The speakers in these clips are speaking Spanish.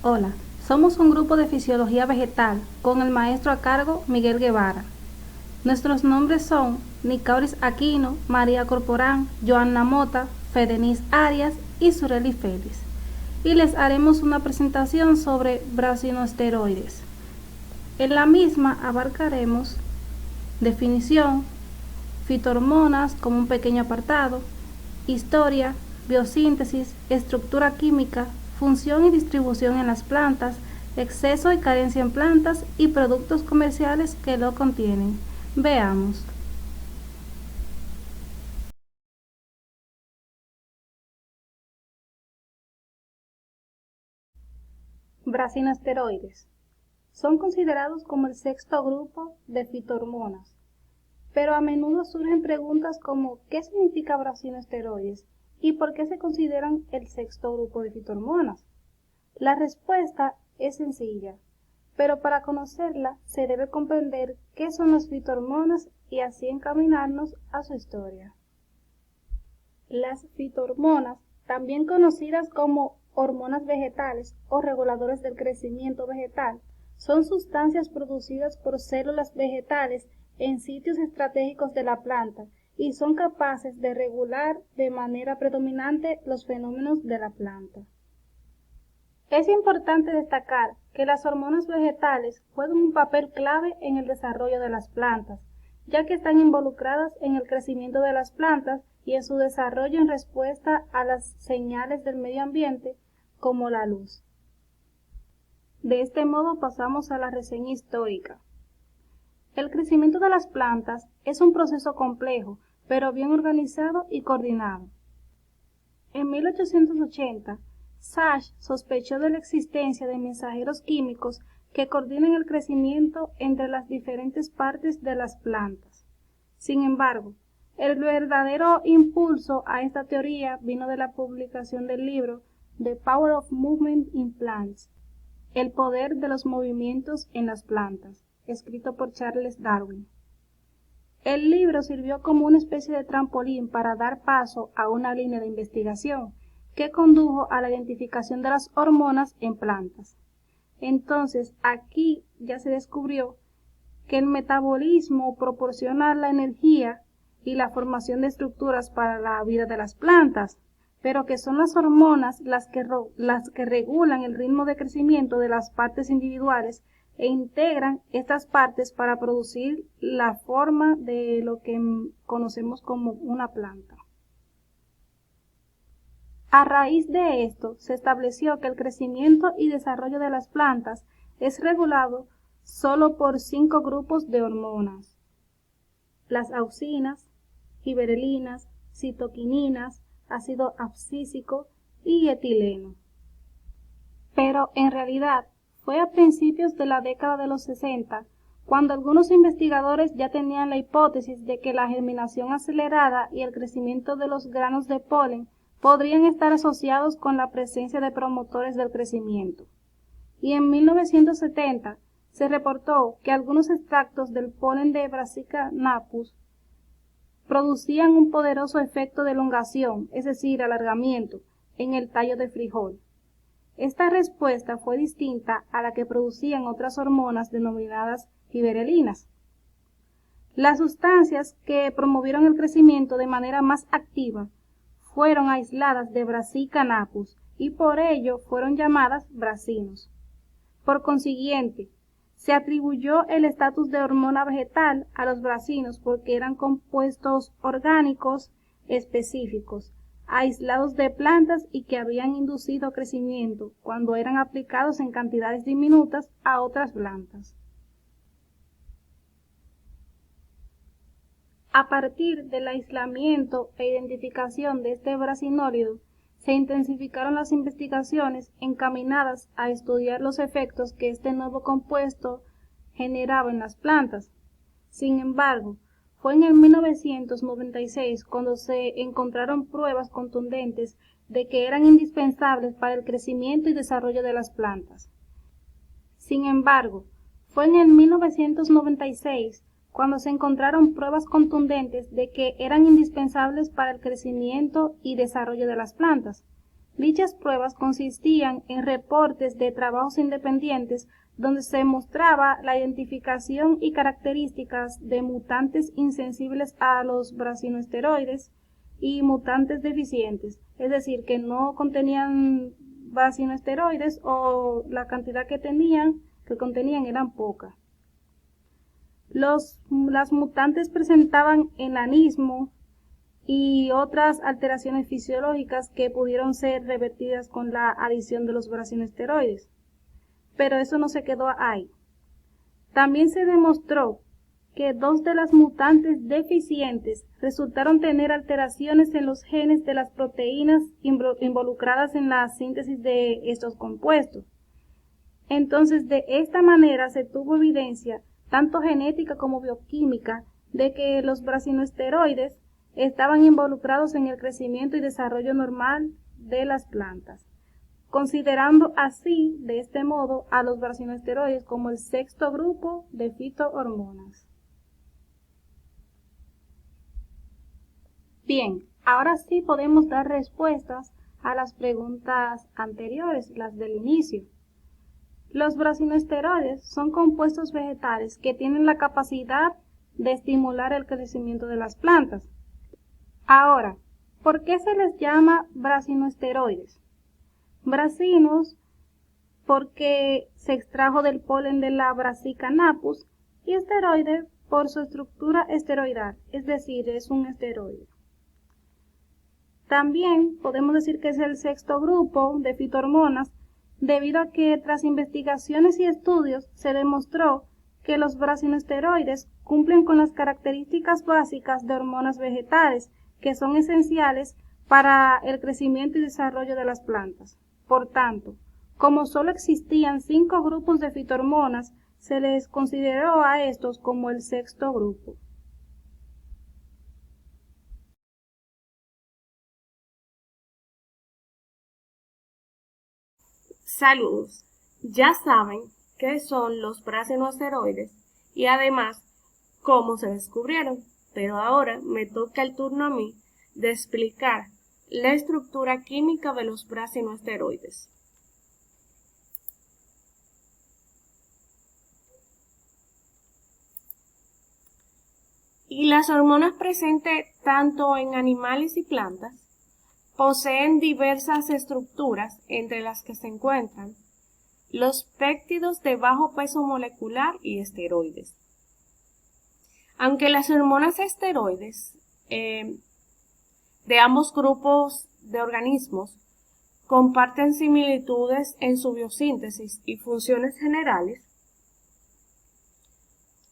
Hola, somos un grupo de fisiología vegetal con el maestro a cargo Miguel Guevara. Nuestros nombres son Nicauris Aquino, María Corporán, Joanna Mota, Fedenis Arias y Sureli Félix. Y les haremos una presentación sobre brasinosteroides. En la misma abarcaremos definición, fitohormonas como un pequeño apartado, historia, biosíntesis, estructura química, función y distribución en las plantas, exceso y carencia en plantas y productos comerciales que lo contienen. Veamos. Brasinosteroides. Son considerados como el sexto grupo de fitohormonas, pero a menudo surgen preguntas como ¿qué significa brasinosteroides? ¿Y por qué se consideran el sexto grupo de fitohormonas? La respuesta es sencilla, pero para conocerla se debe comprender qué son las fitohormonas y así encaminarnos a su historia. Las fitohormonas, también conocidas como hormonas vegetales o reguladores del crecimiento vegetal, son sustancias producidas por células vegetales en sitios estratégicos de la planta y son capaces de regular de manera predominante los fenómenos de la planta. Es importante destacar que las hormonas vegetales juegan un papel clave en el desarrollo de las plantas, ya que están involucradas en el crecimiento de las plantas y en su desarrollo en respuesta a las señales del medio ambiente, como la luz. De este modo pasamos a la reseña histórica. El crecimiento de las plantas es un proceso complejo, pero bien organizado y coordinado. En 1880, Sachs sospechó de la existencia de mensajeros químicos que coordinan el crecimiento entre las diferentes partes de las plantas. Sin embargo, el verdadero impulso a esta teoría vino de la publicación del libro The Power of Movement in Plants, El poder de los movimientos en las plantas, escrito por Charles Darwin. El libro sirvió como una especie de trampolín para dar paso a una línea de investigación que condujo a la identificación de las hormonas en plantas. Entonces, aquí ya se descubrió que el metabolismo proporciona la energía y la formación de estructuras para la vida de las plantas, pero que son las hormonas las que regulan el ritmo de crecimiento de las partes individuales e integran estas partes para producir la forma de lo que conocemos como una planta. A raíz de esto, se estableció que el crecimiento y desarrollo de las plantas es regulado solo por 5 grupos de hormonas: las auxinas, giberelinas, citoquininas, ácido abscísico y etileno. Pero en realidad fue a principios de la década de los 60 cuando algunos investigadores ya tenían la hipótesis de que la germinación acelerada y el crecimiento de los granos de polen podrían estar asociados con la presencia de promotores del crecimiento. Y en 1970 se reportó que algunos extractos del polen de Brassica napus producían un poderoso efecto de elongación, es decir, alargamiento, en el tallo de frijol. Esta respuesta fue distinta a la que producían otras hormonas denominadas giberelinas. Las sustancias que promovieron el crecimiento de manera más activa fueron aisladas de Brassica napus y por ello fueron llamadas brassinos. Por consiguiente, se atribuyó el estatus de hormona vegetal a los brassinos porque eran compuestos orgánicos específicos, aislados de plantas y que habían inducido crecimiento cuando eran aplicados en cantidades diminutas a otras plantas. A partir del aislamiento e identificación de este brasinólido, se intensificaron las investigaciones encaminadas a estudiar los efectos que este nuevo compuesto generaba en las plantas. Sin embargo, fue en el 1996 cuando se encontraron pruebas contundentes de que eran indispensables para el crecimiento y desarrollo de las plantas. Sin embargo, fue en el 1996 cuando se encontraron pruebas contundentes de que eran indispensables para el crecimiento y desarrollo de las plantas. Dichas pruebas consistían en reportes de trabajos independientes donde se mostraba la identificación y características de mutantes insensibles a los brasinoesteroides y mutantes deficientes, es decir, que no contenían brasinoesteroides o la cantidad que contenían eran pocas. Las mutantes presentaban enanismo y otras alteraciones fisiológicas que pudieron ser revertidas con la adición de los brasinoesteroides. Pero eso no se quedó ahí. También se demostró que 2 de las mutantes deficientes resultaron tener alteraciones en los genes de las proteínas involucradas en la síntesis de estos compuestos. Entonces, de esta manera se tuvo evidencia, tanto genética como bioquímica, de que los brasinoesteroides estaban involucrados en el crecimiento y desarrollo normal de las plantas, considerando así, de este modo, a los brasinoesteroides como el sexto grupo de fitohormonas. Bien, ahora sí podemos dar respuestas a las preguntas anteriores, las del inicio. Los brasinoesteroides son compuestos vegetales que tienen la capacidad de estimular el crecimiento de las plantas. Ahora, ¿por qué se les llama brasinoesteroides? Brasinus porque se extrajo del polen de la Brassica napus y esteroide por su estructura esteroidal, es decir, es un esteroide. También podemos decir que es el sexto grupo de fitohormonas debido a que tras investigaciones y estudios se demostró que los brasinoesteroides cumplen con las características básicas de hormonas vegetales que son esenciales para el crecimiento y desarrollo de las plantas. Por tanto, como solo existían 5 grupos de fitohormonas, se les consideró a estos como el sexto grupo. Saludos. Ya saben qué son los brasinoesteroides y además cómo se descubrieron, pero ahora me toca el turno a mí de explicar la estructura química de los brasinoesteroides. Y las hormonas presentes tanto en animales y plantas poseen diversas estructuras, entre las que se encuentran los péptidos de bajo peso molecular y esteroides. Aunque las hormonas esteroides de ambos grupos de organismos comparten similitudes en su biosíntesis y funciones generales,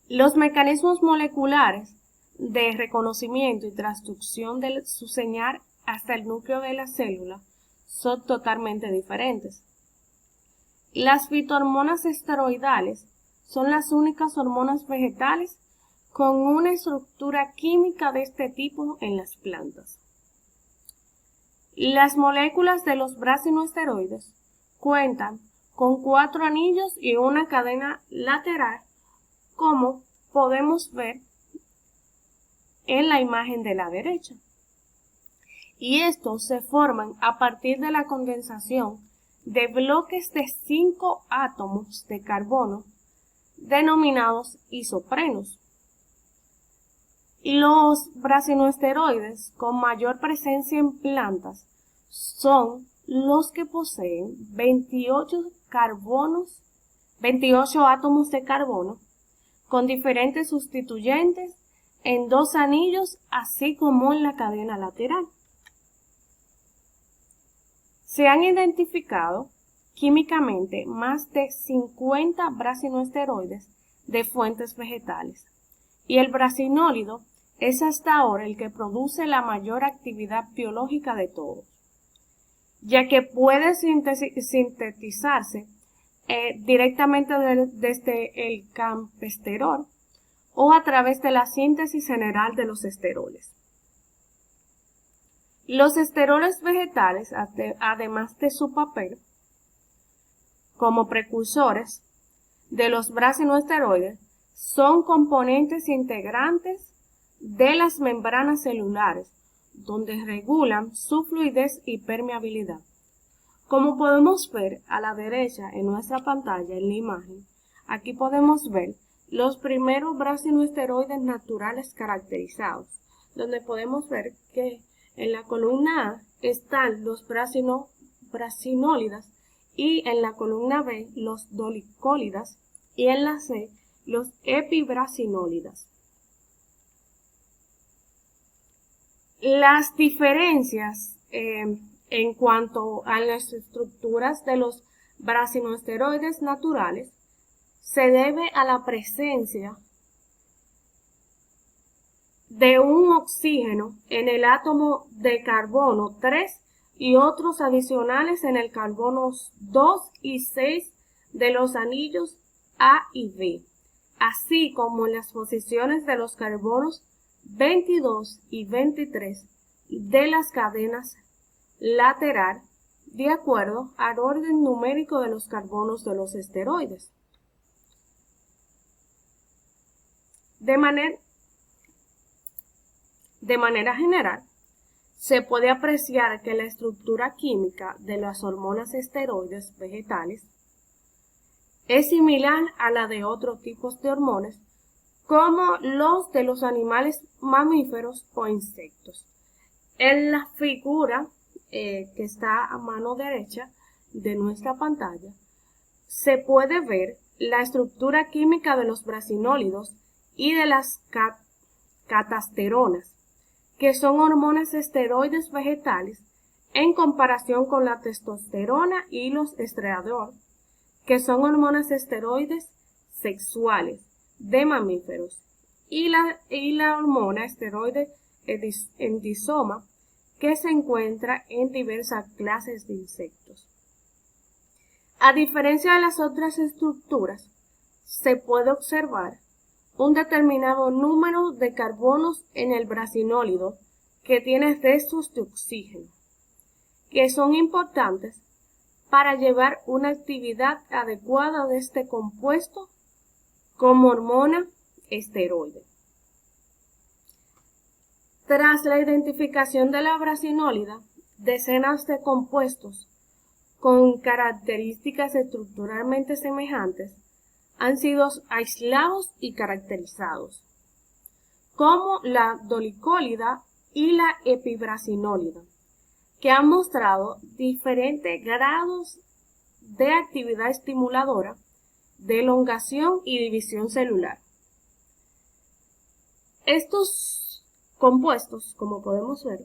los mecanismos moleculares de reconocimiento y transducción de su señal hasta el núcleo de la célula son totalmente diferentes. Las fitohormonas esteroidales son las únicas hormonas vegetales con una estructura química de este tipo en las plantas. Las moléculas de los brasinoesteroides cuentan con 4 anillos y una cadena lateral, como podemos ver en la imagen de la derecha. Y estos se forman a partir de la condensación de bloques de 5 átomos de carbono denominados isoprenos. Los brasinoesteroides con mayor presencia en plantas son los que poseen 28 átomos de carbono con diferentes sustituyentes en 2 anillos, así como en la cadena lateral. Se han identificado químicamente más de 50 brasinoesteroides de fuentes vegetales, y el brasinólido es hasta ahora el que produce la mayor actividad biológica de todos, ya que puede sintetizarse directamente desde el campesterol o a través de la síntesis general de los esteroles. Los esteroles vegetales, además de su papel como precursores de los brasinoesteroides, son componentes integrantes de las membranas celulares, donde regulan su fluidez y permeabilidad, Como podemos ver a la derecha en nuestra pantalla, en la imagen, aquí podemos ver los primeros brasinoesteroides naturales caracterizados, donde podemos ver que en la columna A están los brasinólidas y en la columna B los dolicólidas y en la C los epibrasinólidas. Las diferencias en cuanto a las estructuras de los brasinoesteroides naturales se debe a la presencia de un oxígeno en el átomo de carbono 3 y otros adicionales en el carbono 2 y 6 de los anillos A y B, así como en las posiciones de los carbonos 22 y 23 de las cadenas lateral, de acuerdo al orden numérico de los carbonos de los esteroides. De manera general, se puede apreciar que la estructura química de las hormonas esteroides vegetales es similar a la de otros tipos de hormonas, como los de los animales mamíferos o insectos. En la figura que está a mano derecha de nuestra pantalla, se puede ver la estructura química de los brasinólidos y de las catasteronas, que son hormonas esteroides vegetales en comparación con la testosterona y los estradiol, que son hormonas esteroides sexuales de mamíferos, y la hormona esteroide endisoma, que se encuentra en diversas clases de insectos. A diferencia de las otras estructuras, se puede observar un determinado número de carbonos en el brasinólido que tiene restos de oxígeno, que son importantes para llevar una actividad adecuada de este compuesto como hormona esteroide. Tras la identificación de la brasinólida, decenas de compuestos con características estructuralmente semejantes han sido aislados y caracterizados, como la dolicólida y la epibrasinólida, que han mostrado diferentes grados de actividad estimuladora, de elongación y división celular. Estos compuestos, como podemos ver,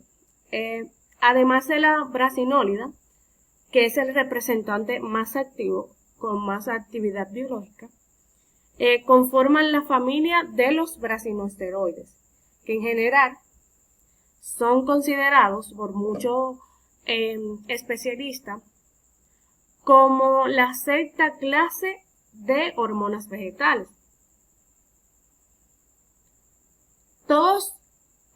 además de la brasinólida, que es el representante más activo, con más actividad biológica, conforman la familia de los brasinoesteroides, que en general son considerados por muchos especialistas como la sexta clase de hormonas vegetales.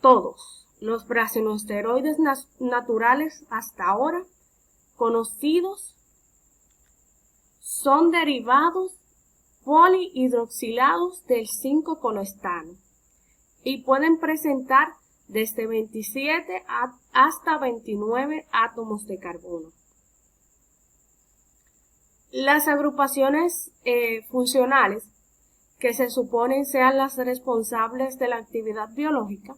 Todos los brasinoesteroides naturales hasta ahora conocidos son derivados polihidroxilados del 5-coloestano y pueden presentar desde 27 hasta 29 átomos de carbono. Las agrupaciones funcionales, que se suponen sean las responsables de la actividad biológica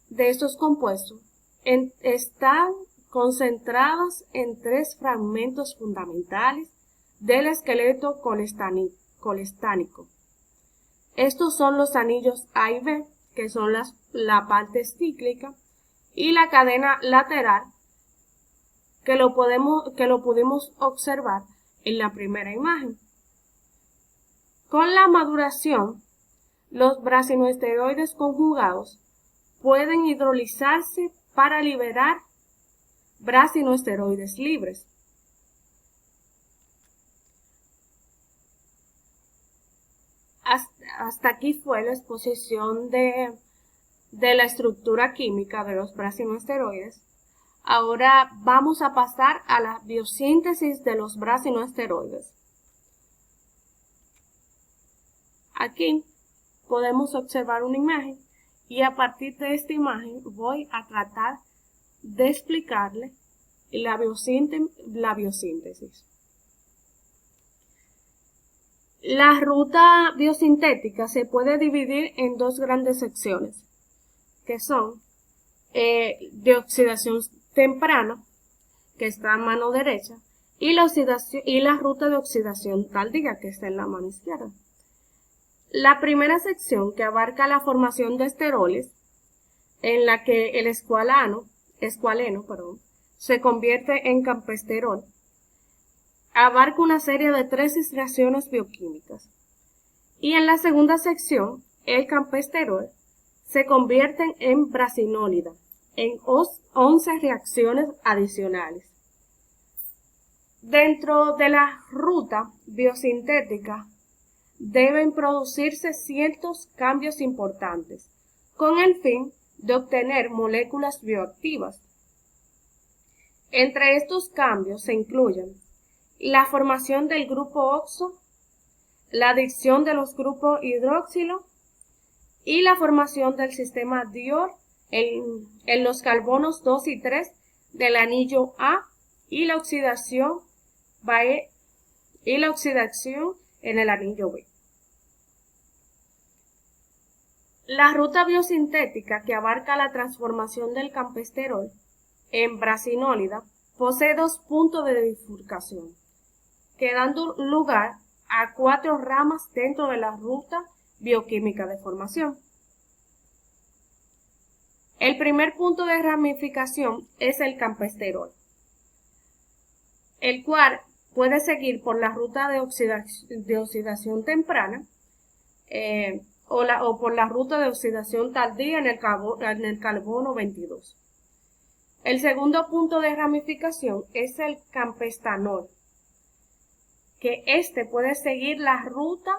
de estos compuestos, están concentradas en 3 fragmentos fundamentales del esqueleto colestánico. Estos son los anillos A y B, que son la parte cíclica, y la cadena lateral, que lo pudimos observar en la primera imagen. Con la maduración, los brasinoesteroides conjugados pueden hidrolizarse para liberar brasinoesteroides libres. Hasta aquí fue la exposición de la estructura química de los brasinoesteroides. Ahora vamos a pasar a la biosíntesis de los brasinoesteroides. Aquí podemos observar una imagen y a partir de esta imagen voy a tratar de explicarle la biosíntesis. La ruta biosintética se puede dividir en dos grandes secciones, que son de oxidación temprana, que está a mano derecha, y la ruta de oxidación tardía, que está en la mano izquierda. La primera sección, que abarca la formación de esteroles, en la que el escualeno, se convierte en campesterol, abarca una serie de 3 reacciones bioquímicas. Y en la segunda sección, el campesterol se convierte en brasinólida, en 11 reacciones adicionales. Dentro de la ruta biosintética deben producirse ciertos cambios importantes, con el fin de obtener moléculas bioactivas. Entre estos cambios se incluyen la formación del grupo oxo, la adición de los grupos hidroxilo y la formación del sistema Dior en los carbonos 2 y 3 del anillo A y la oxidación en el anillo B. La ruta biosintética, que abarca la transformación del campesterol en brasinólida, posee 2 puntos de bifurcación, que dan lugar a 4 ramas dentro de la ruta bioquímica de formación. El primer punto de ramificación es el campesterol, el cual puede seguir por la ruta de oxidación temprana o por la ruta de oxidación tardía en el carbono 22. El segundo punto de ramificación es el campestanol, que puede seguir la ruta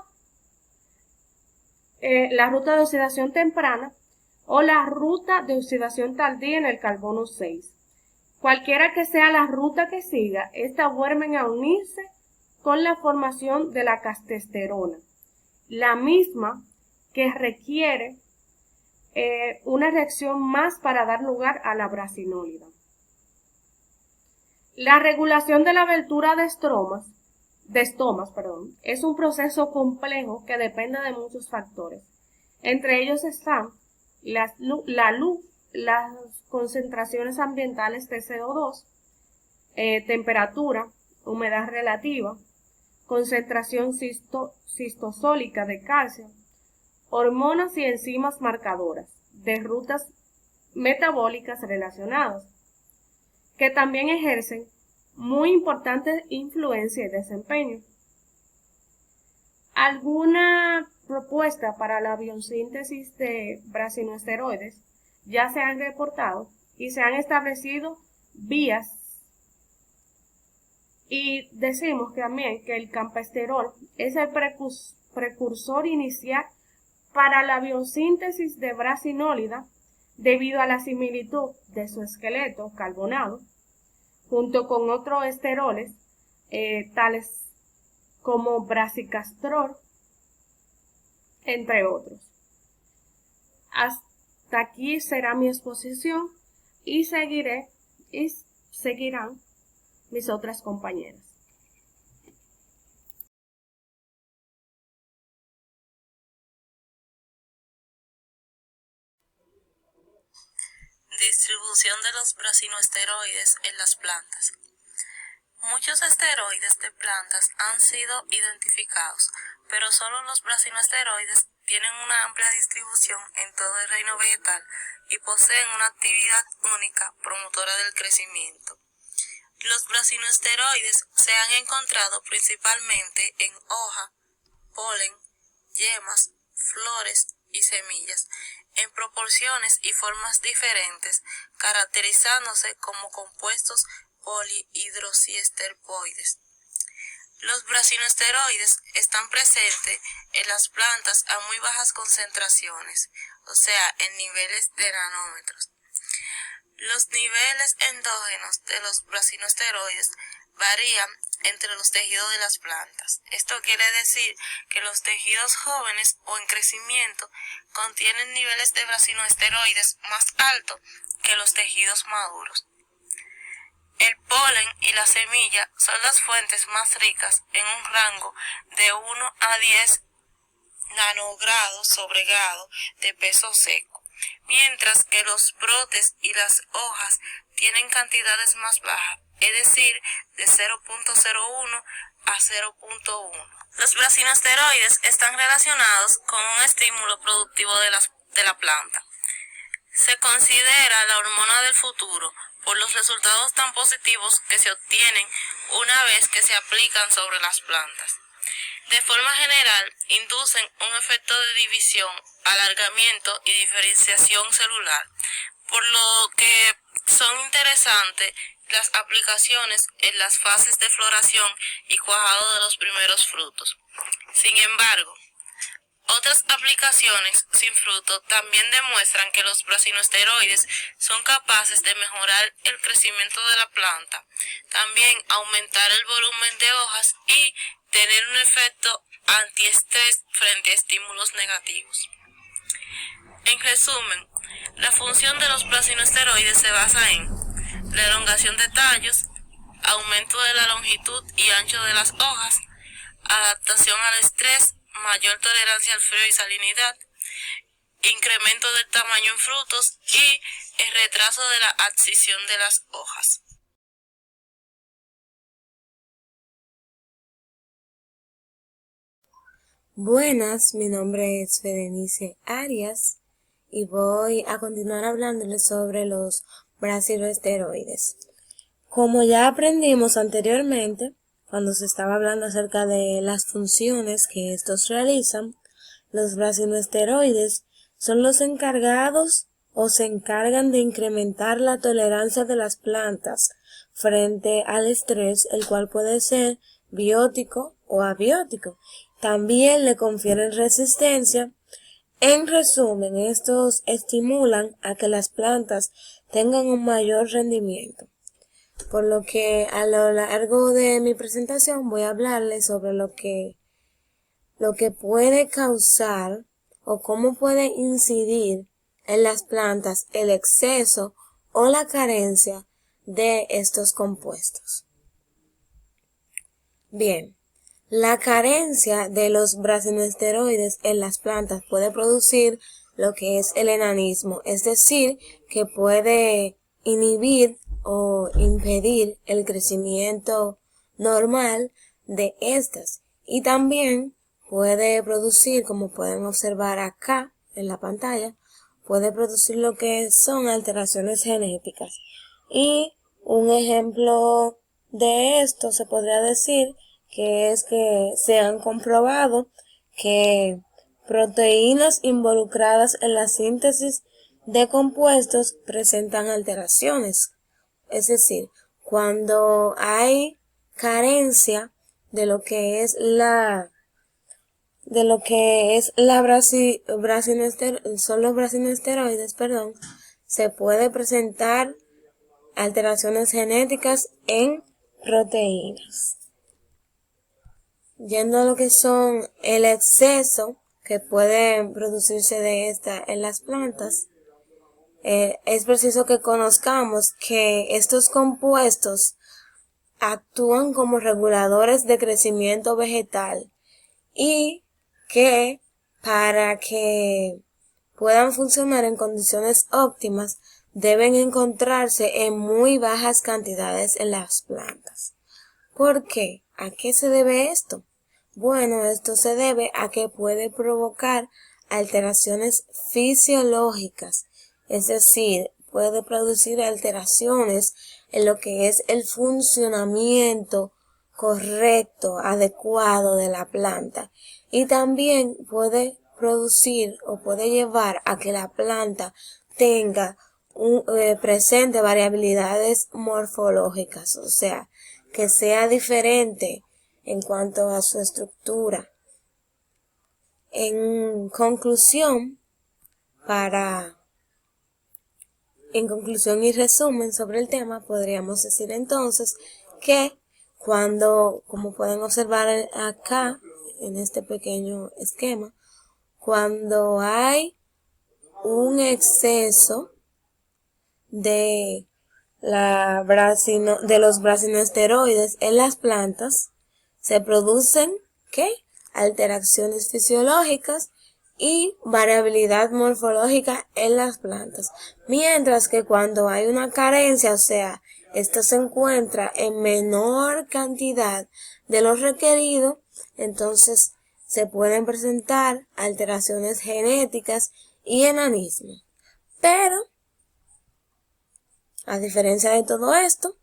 de oxidación temprana o la ruta de oxidación tardía en el carbono 6. Cualquiera que sea la ruta que siga, estas vuelven a unirse con la formación de la castesterona, la misma que requiere una reacción más para dar lugar a la brasinólida. La regulación de la abertura de estomas, es un proceso complejo que depende de muchos factores. Entre ellos están la luz, las concentraciones ambientales de CO2, temperatura, humedad relativa, concentración citosólica de calcio, hormonas y enzimas marcadoras de rutas metabólicas relacionadas, que también ejercen muy importante influencia y desempeño. Alguna propuesta para la biosíntesis de brasinoesteroides ya se han reportado y se han establecido vías, y decimos también que el campesterol es el precursor inicial para la biosíntesis de brasinólida debido a la similitud de su esqueleto carbonado junto con otros esteroles tales como brasicastrol, entre otros. Hasta aquí será mi exposición y seguirán mis otras compañeras. Distribución de los brasinoesteroides en las plantas. Muchos esteroides de plantas han sido identificados, pero solo los brasinoesteroides tienen una amplia distribución en todo el reino vegetal y poseen una actividad única promotora del crecimiento. Los brasinoesteroides se han encontrado principalmente en hoja, polen, yemas, flores y semillas, en proporciones y formas diferentes, caracterizándose como compuestos polihidroxiestercoides. Los brasinoesteroides están presentes en las plantas a muy bajas concentraciones, o sea, en niveles de nanómetros. Los niveles endógenos de los brasinoesteroides varían entre los tejidos de las plantas. Esto quiere decir que los tejidos jóvenes o en crecimiento contienen niveles de brasinoesteroides más altos que los tejidos maduros. El polen y la semilla son las fuentes más ricas en un rango de 1 a 10 nanogrado sobre grado de peso seco, mientras que los brotes y las hojas tienen cantidades más bajas, es decir, de 0.01 a 0.1. Los brasinosteroides están relacionados con un estímulo productivo de la planta. Se considera la hormona del futuro por los resultados tan positivos que se obtienen una vez que se aplican sobre las plantas. De forma general, inducen un efecto de división, alargamiento y diferenciación celular, por lo que son interesantes las aplicaciones en las fases de floración y cuajado de los primeros frutos. Sin embargo, otras aplicaciones sin fruto también demuestran que los brasinosteroides son capaces de mejorar el crecimiento de la planta, también aumentar el volumen de hojas y tener un efecto antiestrés frente a estímulos negativos. En resumen, la función de los brasinosteroides se basa en la elongación de tallos, aumento de la longitud y ancho de las hojas, adaptación al estrés, mayor tolerancia al frío y salinidad, incremento del tamaño en frutos y el retraso de la abscisión de las hojas. Buenas, mi nombre es Berenice Arias y voy a continuar hablándoles sobre los brasinosteroides. Como ya aprendimos anteriormente, cuando se estaba hablando acerca de las funciones que estos realizan, los brasinosteroides son los encargados o se encargan de incrementar la tolerancia de las plantas frente al estrés, el cual puede ser biótico o abiótico. También le confieren resistencia. En resumen, estos estimulan a que las plantas tengan un mayor rendimiento. Por lo que a lo largo de mi presentación voy a hablarles sobre lo que puede causar o cómo puede incidir en las plantas el exceso o la carencia de estos compuestos. Bien, la carencia de los brasinosteroides en las plantas puede producir lo que es el enanismo, es decir, que puede inhibir o impedir el crecimiento normal de estas y también puede producir, como pueden observar acá en la pantalla, puede producir lo que son alteraciones genéticas. Y un ejemplo de esto se podría decir que es que se han comprobado que proteínas involucradas en la síntesis de compuestos presentan alteraciones. Es decir, cuando hay carencia de lo que es son los brasinosteroides, se puede presentar alteraciones genéticas en proteínas. Yendo a lo que son el exceso que puede producirse de esta en las plantas, es preciso que conozcamos que estos compuestos actúan como reguladores de crecimiento vegetal y que para que puedan funcionar en condiciones óptimas deben encontrarse en muy bajas cantidades en las plantas. ¿Por qué? ¿A qué se debe esto? Bueno, esto se debe a que puede provocar alteraciones fisiológicas, es decir, puede producir alteraciones en lo que es el funcionamiento correcto, adecuado de la planta, y también puede producir o puede llevar a que la planta tenga presente variabilidades morfológicas, o sea, que sea diferente en cuanto a su estructura. En conclusión y resumen sobre el tema, podríamos decir entonces que como pueden observar acá en este pequeño esquema, cuando hay un exceso de de los brasinoesteroides en las plantas se producen ¿qué? Alteraciones fisiológicas y variabilidad morfológica en las plantas, mientras que cuando hay una carencia, o sea, esto se encuentra en menor cantidad de lo requerido, entonces se pueden presentar alteraciones genéticas y enanismo. Pero, a diferencia de todo esto,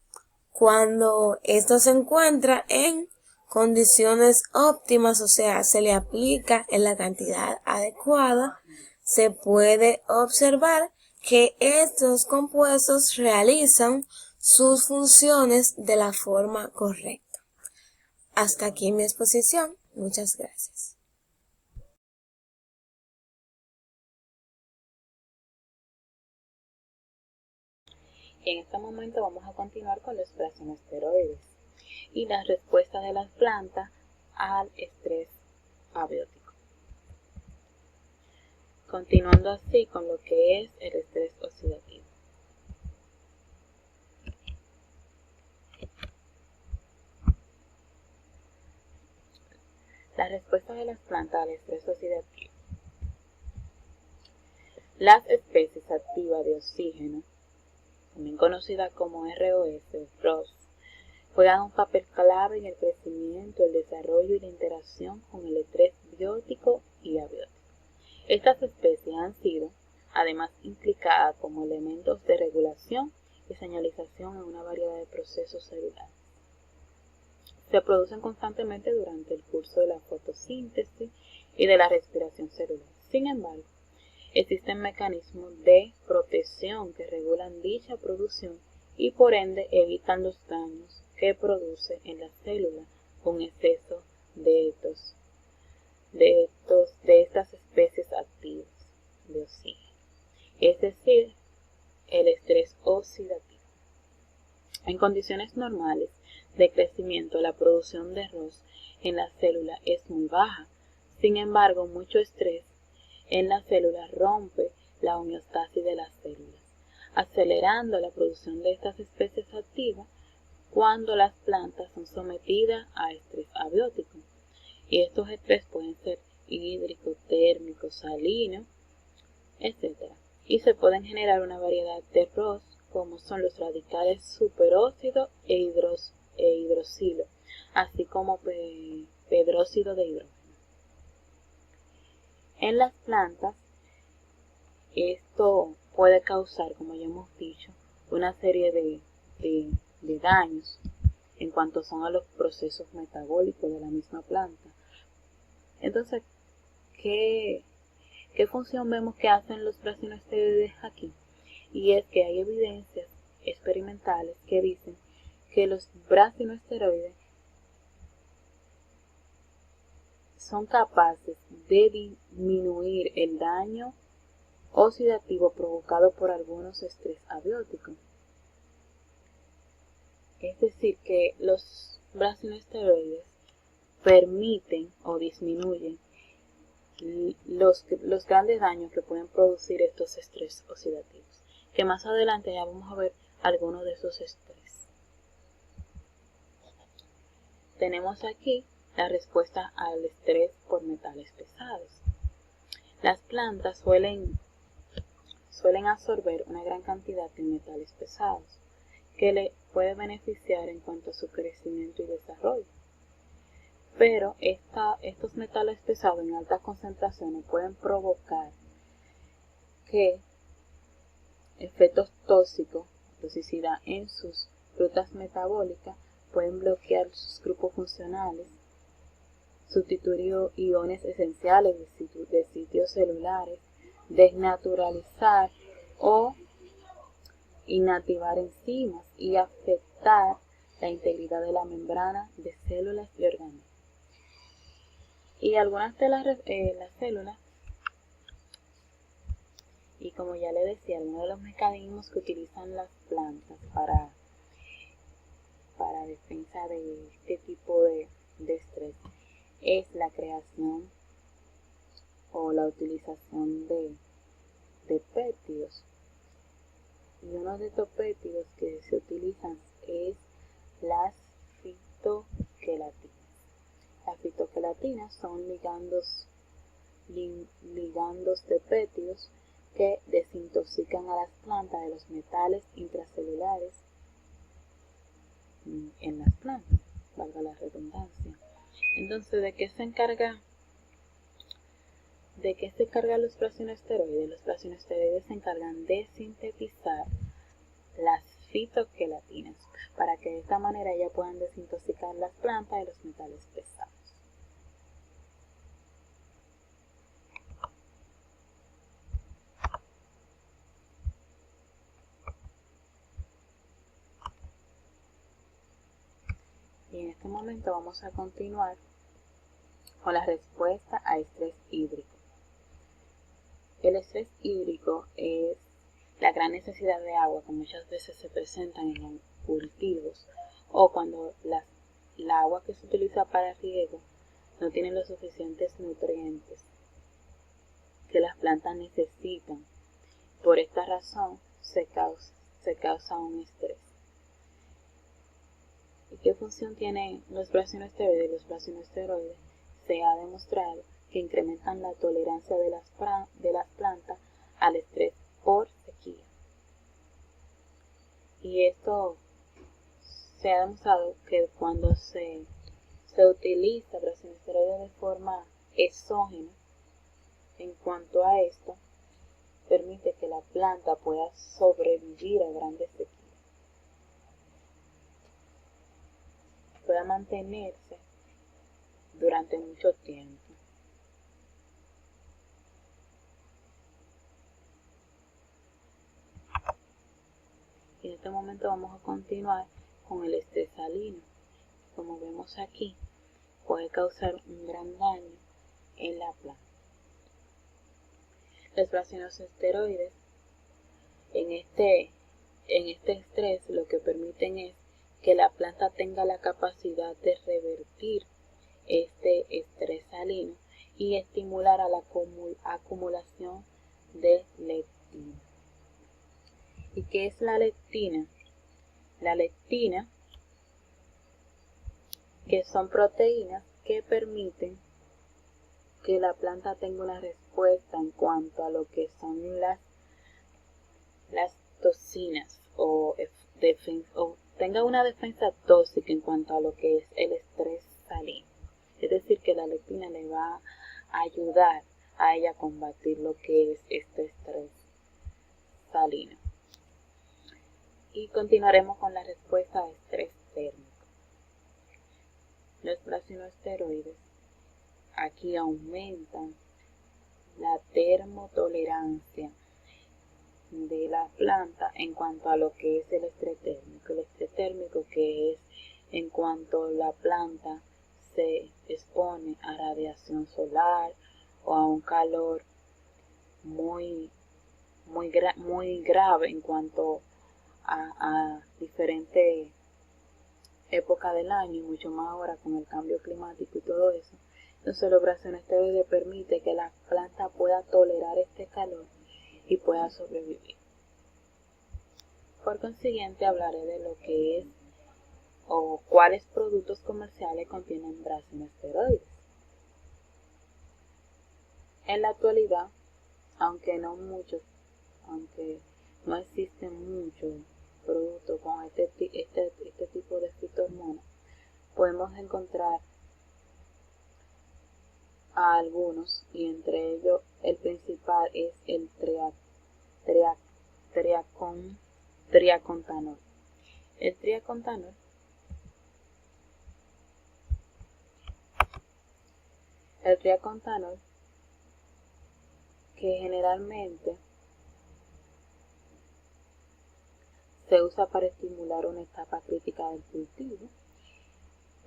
cuando esto se encuentra en condiciones óptimas, o sea, se le aplica en la cantidad adecuada, se puede observar que estos compuestos realizan sus funciones de la forma correcta. Hasta aquí mi exposición. Muchas gracias. Y en este momento vamos a continuar con los brasinoesteroides y la respuesta de las plantas al estrés abiótico. Continuando así con lo que es el estrés oxidativo. La respuesta de las plantas al estrés oxidativo. Las especies activas de oxígeno, también conocidas como ROS, juegan un papel clave en el crecimiento, el desarrollo y la interacción con el estrés biótico y abiótico. Estas especies han sido, además, implicadas como elementos de regulación y señalización en una variedad de procesos celulares. Se producen constantemente durante el curso de la fotosíntesis y de la respiración celular. Sin embargo, existen mecanismos de protección que regulan dicha producción y por ende evitan los daños que produce en la célula un exceso de estas especies activas de oxígeno, es decir, el estrés oxidativo. En condiciones normales de crecimiento, la producción de ROS en la célula es muy baja. Sin embargo, mucho estrés en la célula rompe la homeostasis de las células, acelerando la producción de estas especies activas cuando las plantas son sometidas a estrés abiótico. Y estos estrés pueden ser hídrico, térmico, salino, etc. Y se pueden generar una variedad de ROS, como son los radicales superóxido e hidroxilo, así como pedróxido de hidrógeno. En las plantas, esto puede causar, como ya hemos dicho, una serie de daños en cuanto son a los procesos metabólicos de la misma planta. Entonces, ¿qué función vemos que hacen los brasinoesteroides aquí? Y es que hay evidencias experimentales que dicen que los brasinoesteroides son capaces de disminuir el daño oxidativo provocado por algunos estrés abióticos. Es decir, que los brasinoesteroides permiten o disminuyen los grandes daños que pueden producir estos estrés oxidativos, que más adelante ya vamos a ver algunos de esos estrés. Tenemos aquí la respuesta al estrés por metales pesados. Las plantas suelen absorber una gran cantidad de metales pesados que le puede beneficiar en cuanto a su crecimiento y desarrollo. Pero estos metales pesados en altas concentraciones pueden provocar que efectos tóxicos, toxicidad en sus rutas metabólicas, pueden bloquear sus grupos funcionales, sustituir iones esenciales de sitios celulares, desnaturalizar o inactivar enzimas y afectar la integridad de la membrana de células y organismos. Y algunas de las células, y como ya le decía, uno de los mecanismos que utilizan las plantas para defensa de este tipo de estrés es la creación o la utilización de péptidos. Y uno de estos péptidos que se utilizan es las fitoquelatinas. Las fitoquelatinas son ligandos de péptidos que desintoxican a las plantas de los metales intracelulares en las plantas, valga la redundancia. Entonces, ¿de qué se encargan los plasinoesteroides? Los plasinoesteroides se encargan de sintetizar las fitoquelatinas para que de esta manera ya puedan desintoxicar las plantas de los metales pesados. Y en este momento vamos a continuar con la respuesta a estrés hídrico. El estrés hídrico es la gran necesidad de agua que muchas veces se presentan en los cultivos o cuando la agua que se utiliza para riego no tiene los suficientes nutrientes que las plantas necesitan. Por esta razón se causa un estrés. ¿Y qué función tienen los plasinoesteroides? Los plasinoesteroides se ha demostrado que incrementan la tolerancia de las plantas al estrés por sequía. Y esto se ha demostrado que cuando se utiliza plasinoesteroides de forma exógena, en cuanto a esto, permite que la planta pueda sobrevivir a grandes sequías. Pueda mantenerse durante mucho tiempo. Y en este momento vamos a continuar con el estrés salino. Como vemos aquí, puede causar un gran daño en la planta. Los plasinoesteroides en este estrés lo que permiten es que la planta tenga la capacidad de revertir este estrés salino y estimular a la acumulación de lectina. ¿Y qué es la lectina? La lectina, que son proteínas que permiten que la planta tenga una respuesta en cuanto a lo que son las toxinas o tenga una defensa tóxica en cuanto a lo que es el estrés salino. Es decir, que la lectina le va a ayudar a ella a combatir lo que es este estrés salino. Y continuaremos con la respuesta a estrés térmico. Los plasinoesteroides aquí aumentan la termotolerancia de la planta en cuanto a lo que es el estrés térmico. El estrés térmico que es en cuanto la planta se expone a radiación solar o a un calor muy grave en cuanto a diferentes épocas del año y mucho más ahora con el cambio climático y todo eso. Entonces los plasinoesteroides permite que la planta pueda tolerar este calor y pueda sobrevivir. Por consiguiente hablaré de lo que es o cuáles productos comerciales contienen plasinoesteroides. En la actualidad, aunque no existen muchos productos con este tipo de fitohormonas, podemos encontrar a algunos, y entre ellos el principal es el triacontanol. El triacontanol, que generalmente se usa para estimular una etapa crítica del cultivo.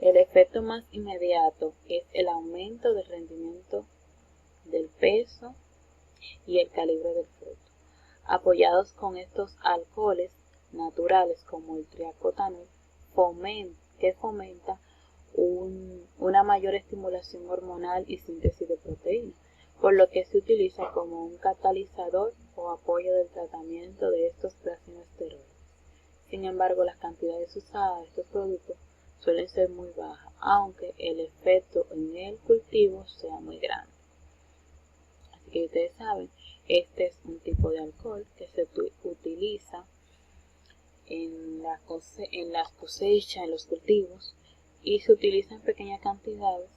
El efecto más inmediato es el aumento del rendimiento del peso y el calibre del fruto. Apoyados con estos alcoholes naturales como el triacontanol, que fomenta una mayor estimulación hormonal y síntesis de proteínas, por lo que se utiliza como un catalizador o apoyo del tratamiento de estos plasinoesteroides embargo, las cantidades usadas de estos productos suelen ser muy bajas, aunque el efecto en el cultivo sea muy grande. Así que ustedes saben, este es un tipo de alcohol que se utiliza en las cosechas, en los cultivos, y se utiliza en pequeñas cantidades,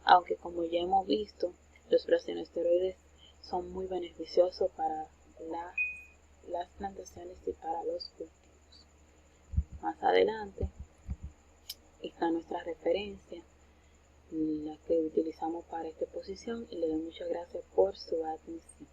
aunque como ya hemos visto, los brasinoesteroides son muy beneficiosos para las plantaciones y para los cultivos. Más adelante está nuestra referencia, la que utilizamos para esta exposición, y le doy muchas gracias por su atención.